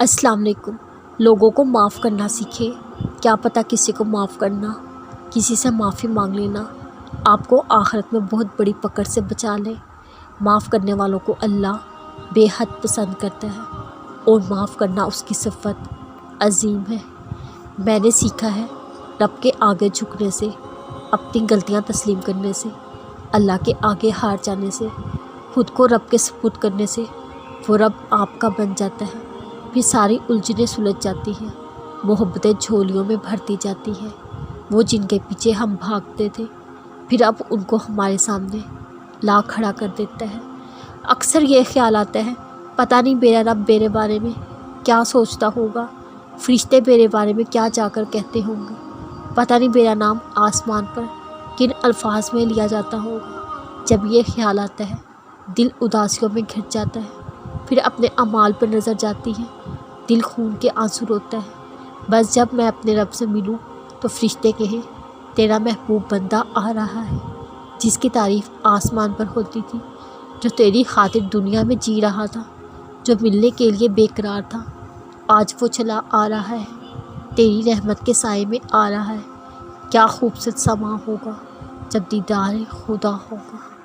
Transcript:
السلام علیکم۔ لوگوں کو معاف کرنا سیکھیں، کیا پتہ کسی کو معاف کرنا، کسی سے معافی مانگ لینا آپ کو آخرت میں بہت بڑی پکڑ سے بچا لے۔ معاف کرنے والوں کو اللہ بے حد پسند کرتا ہے اور معاف کرنا اس کی صفت عظیم ہے۔ میں نے سیکھا ہے رب کے آگے جھکنے سے، اپنی غلطیاں تسلیم کرنے سے، اللہ کے آگے ہار جانے سے، خود کو رب کے سپرد کرنے سے وہ رب آپ کا بن جاتا ہے۔ پھر ساری الجھنیں سلجھ جاتی ہیں، محبتیں جھولیوں میں بھرتی جاتی ہیں۔ وہ جن کے پیچھے ہم بھاگتے تھے پھر اب ان کو ہمارے سامنے لا کھڑا کر دیتا ہے۔ اکثر یہ خیال آتا ہے پتہ نہیں میرا رب میرے بارے میں کیا سوچتا ہوگا، فرشتے میرے بارے میں کیا جا کر کہتے ہوں گے، پتہ نہیں میرا نام آسمان پر کن الفاظ میں لیا جاتا ہوگا۔ جب یہ خیال آتا ہے دل اداسیوں میں گھٹ جاتا ہے، پھر اپنے اعمال پر نظر جاتی ہے، دل خون کے آنسو روتا ہے۔ بس جب میں اپنے رب سے ملوں تو فرشتے کہیں تیرا محبوب بندہ آ رہا ہے، جس کی تعریف آسمان پر ہوتی تھی، جو تیری خاطر دنیا میں جی رہا تھا، جو ملنے کے لیے بے قرار تھا، آج وہ چلا آ رہا ہے، تیری رحمت کے سائے میں آ رہا ہے۔ کیا خوبصورت سما ہوگا جب دیدار خدا ہوگا۔